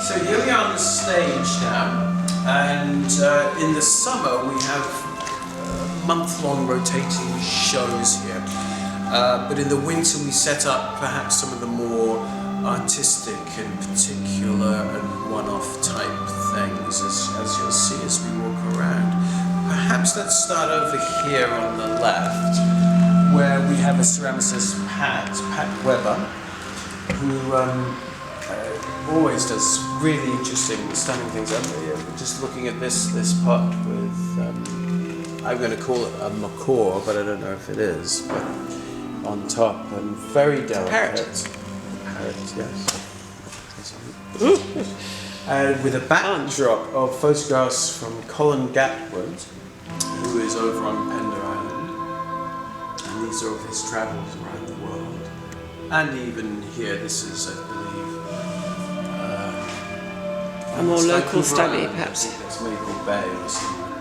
So here we are on the stage now, and in the summer we have month-long rotating shows here. But in the winter we set up perhaps some of the more artistic and particular and one-off type things, as you'll see as we walk around. Perhaps let's start over here on the left, where we have a ceramicist, Pat Weber, who always does really interesting, stunning things. I'm just looking at this pot with, I'm going to call it a macaw, but I don't know if it is, but on top, and very delicate. Parrot. Parrot, yes. And with a backdrop of photographs from Colin Gatwood, who is over on Pender Island, and these are of his travels around the world. And even here, this is, I believe, a more local study, perhaps. It's Maple Bay or somewhere.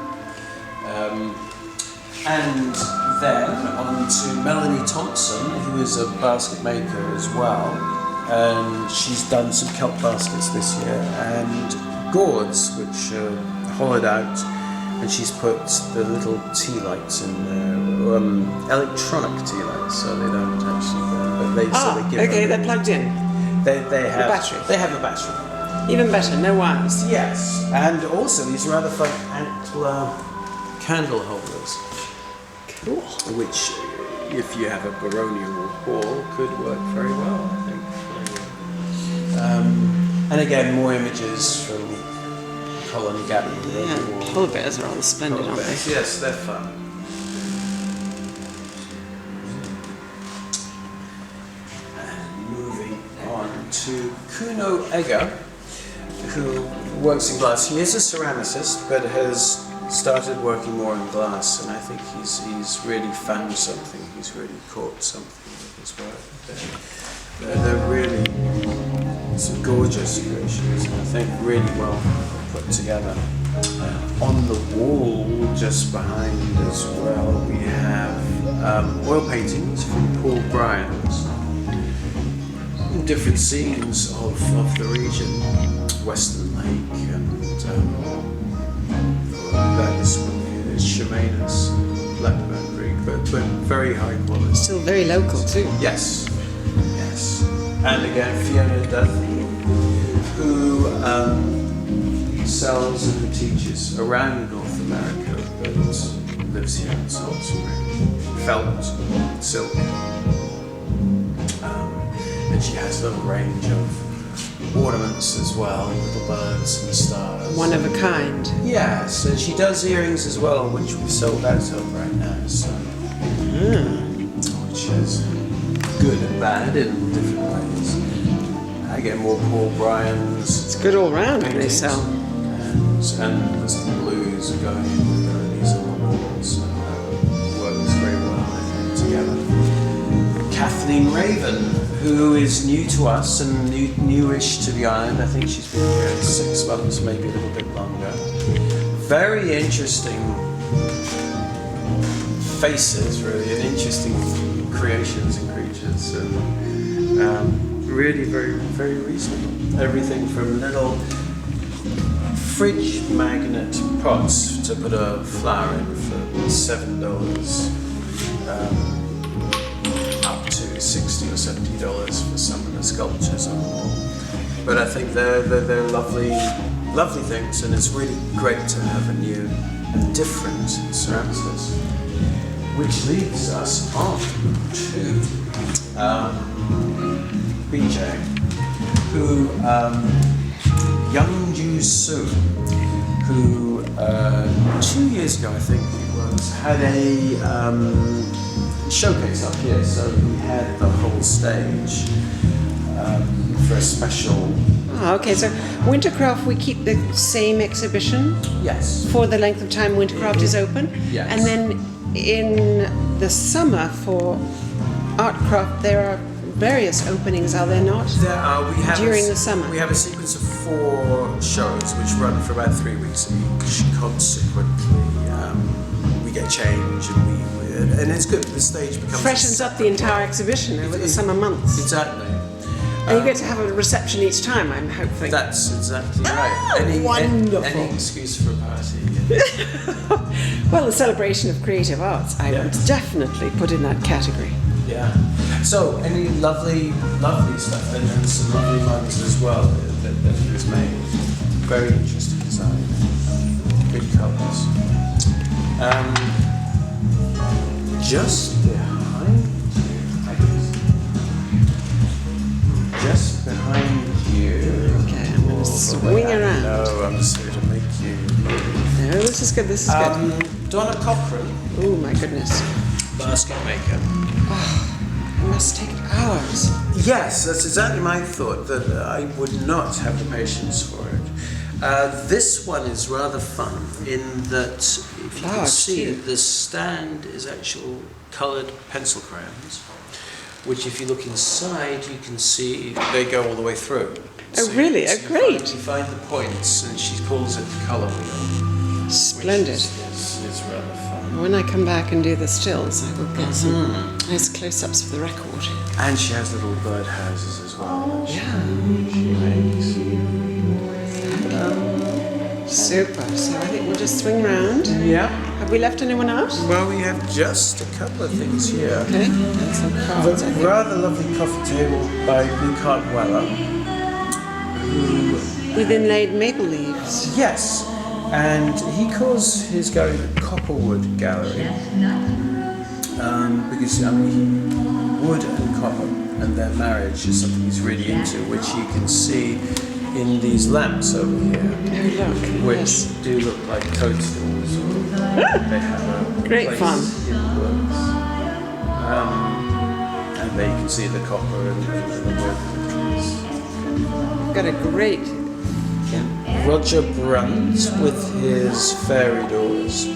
And then on to Melanie Thompson, who is a basket maker as well, and she's done some kelp baskets this year, and gourds, which are hollowed out, and she's put the little tea lights in there, electronic tea lights, so they don't actually burn, but they give okay, they're plugged in. They have the battery. They have a battery. Even better, no wires. Yes, and also these rather fun antler candle holders. Cool. Which, if you have a baronial hall, could work very well, I think. And again, more images from Colin Gavin. Yeah, polar bears are all splendid, aren't they? Yes, they're fun. And moving on to Kuno Egger, who works in glass. He is a ceramicist, but has started working more in glass, and I think he's really found something. He's really caught something with his work. They're really some gorgeous creations, and I think really well put together. On the wall just behind as well, we have oil paintings from Paul Bryant. Different scenes of the region, Western Lake, and that is Chemainus, Blackburn Creek, but very high quality. Still very local too. Yes, yes. And again, Fiona Duthie, who sells and teaches around North America, but lives here in Saltspring. Felt, silk. And she has a range of ornaments as well, little birds and stars. One of a kind. Yes, and she does earrings as well, which we've sold out of right now, so which is good and bad in different ways. I get more Paul Bryan's. It's good all round when they sell. And there's the blues going in with these on the walls, so that works very well, I think, together. Kathleen Raven, who is new to us and newish to the island. I think she's been here 6 months, maybe a little bit longer. Very interesting faces, really, and interesting creations and creatures, and really very, very reasonable. Everything from little fridge magnet pots to put a flower in for $7. Up to $60 or $70 for some of the sculptures on the wall. But I think they're lovely, lovely things, and it's really great to have a new and different ceramicist. Which leads us on to BJ, who Young-Ju Soo, who 2 years ago I think it was, had a showcase up here, so we had the whole stage for a special. Oh, okay, so WinterCraft, we keep the same exhibition? Yes. For the length of time WinterCraft is open? Yes. And then in the summer for Artcraft, there are various openings, are there not? There are. We have during the summer. We have a sequence of 4 shows which run for about 3 weeks each. Consequently, we get change, and it's good. The stage becomes freshens up the entire exhibition over the summer months. Exactly. And you get to have a reception each time, I'm hoping. That's exactly right. Wonderful. Any excuse for a party. Well, the celebration of creative arts, I would definitely put in that category. Yeah. So, any lovely stuff and some lovely mugs as well that he was made. Very interesting design. Good colours. Just behind you. Okay, I'm going to swing around. No, I'm sorry to make you. No, this is good, this is good. Donna Cochran, Oh my goodness. basket maker. It must take hours. Yes, that's exactly my thought, that I would not have the patience for it. This one is rather fun in that, if you can see, the stand is actual coloured pencil crayons, which if you look inside, you can see they go all the way through. Oh, really? Oh, great. You find the points, and she calls it the colour wheel. Splendid. Which is rather fun. When I come back and do the stills, I will get some nice close-ups for the record. And she has little bird houses as well. Yeah. She makes. Super. So I think we'll just swing round. Yeah. Have we left anyone out? Well, we have just a couple of things here. Okay. And some cards, I A think. rather lovely coffee table by Luke Hartweller. With inlaid maple leaves. Yes, and he calls his gallery the Copperwood Gallery because wood and copper and their marriage is something he's really into, which you can see in these lamps over here, Oh, look. which Yes. do look like toadstools. They have a Great place fun. in the works. And there you can see the copper and the wood. We've got a great... Roger Brunt with his fairy doors,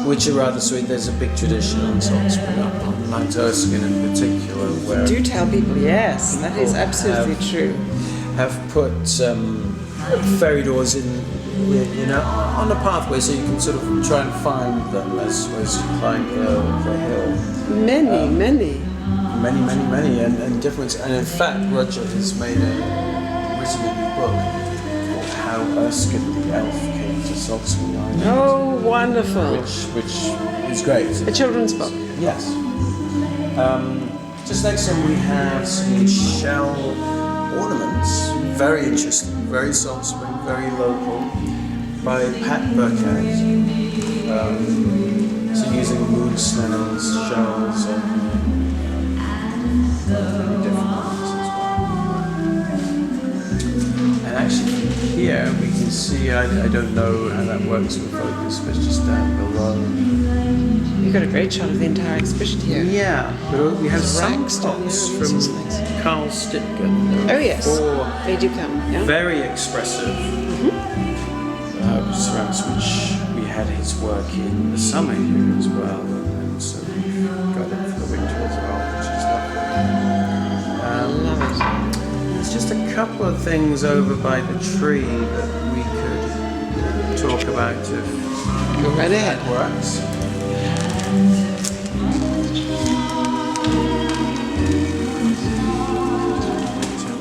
which are rather sweet. There's a big tradition on Saltspring, on Mount Erskine in particular, where Do tell people, yes, that is absolutely true. have put fairy doors in, on the pathway, so you can sort of try and find them as you climb the hill. Many. Many, and different. And in fact, Roger has made written a new book called How Erskine the Elf Came to Saltspring Island. Oh, wonderful. Which is great. A children's book. Yes. Just next to him we have some shell ornaments. Very interesting, very Saltspring, very local, by Pat Burkett. So using moon snails, shells, and many different ones as well. And actually here we can see, I don't know how that works with focus, but just down below. You've got a great shot of the entire exhibition here. Yeah, but we have some Racks down pots there, from this is nice. Carl Stitgen. Oh, yes. Four They do come, yeah? very expressive ceramics, which we had his work in the summer here as well, and so we've got it for the winter as well, which is lovely. Love it. There's just a couple of things over by the tree that we could talk about if Go right ahead. that works.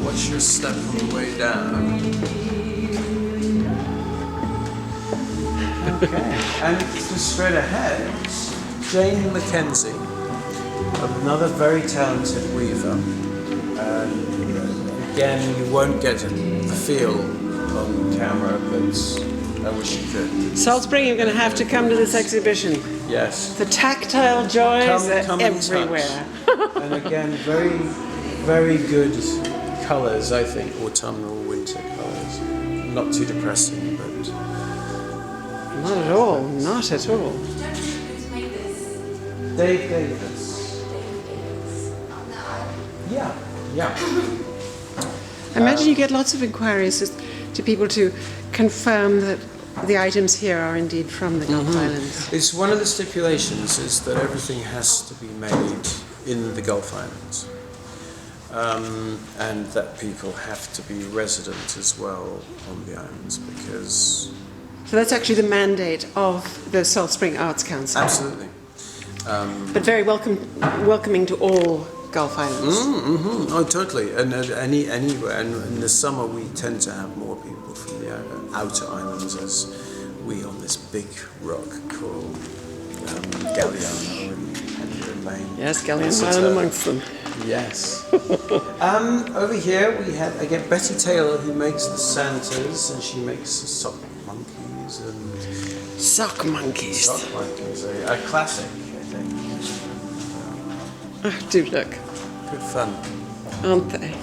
Watch your step on the way down. Okay, and just straight ahead, Jane Mackenzie, another very talented weaver. And again, you won't get the feel on camera, but I wish you could. Saltspring, you're going to have to come to this exhibition. Yes. The tactile joys Come are and touch. everywhere. And again, very, very good colours, I think, autumnal, winter colours. Not too depressing, but... Not at all, not at all. Dave Davis. Yeah. I imagine you get lots of inquiries to people to confirm that the items here are indeed from the Gulf Islands. It's one of the stipulations is that everything has to be made in the Gulf Islands. And that people have to be resident as well on the islands, because... So that's actually the mandate of the Saltspring Arts Council. Absolutely. But very welcoming to all Gulf Islands. Oh, totally. And anywhere. And in the summer, we tend to have more people from the outer islands, as we on this big rock called Galiano and Mahon. Yes, Galiano Island amongst them. Yes. Over here we have again Betty Taylor, who makes the Santas, and she makes the sock monkeys and Sock monkeys. sock monkeys, a classic, I think. Oh, do look, Good fun. aren't they?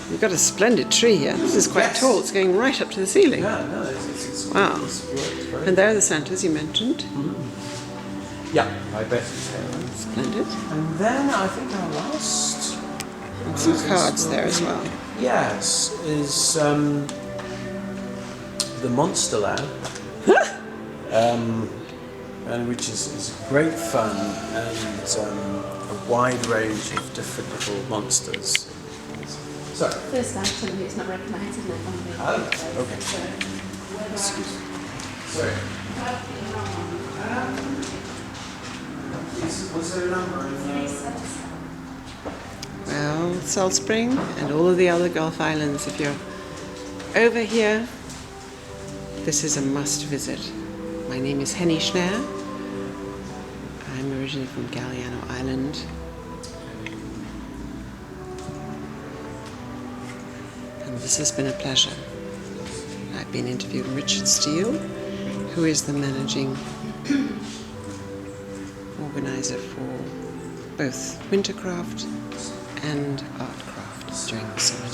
You've got a splendid tree here. This is quite Yes. tall. It's going right up to the ceiling. Yeah, no, it's Wow. it's very And there are the Santas you mentioned. yeah, by Betty Taylor. Splendid. And then I think our last And some cards there as well. yes is the Monster Lab. And which is great fun and a wide range of different little monsters. Sorry. First item is not recognised in the Oh, okay. Excuse me. Sorry. Was there a number? Well, Saltspring and all of the other Gulf Islands. If you're over here, this is a must visit. My name is Henny Schnare. I'm originally from Galiano Island. And this has been a pleasure. I've been interviewing Richard Steele, who is the managing organizer for both WinterCraft and ArtCraft during the summer.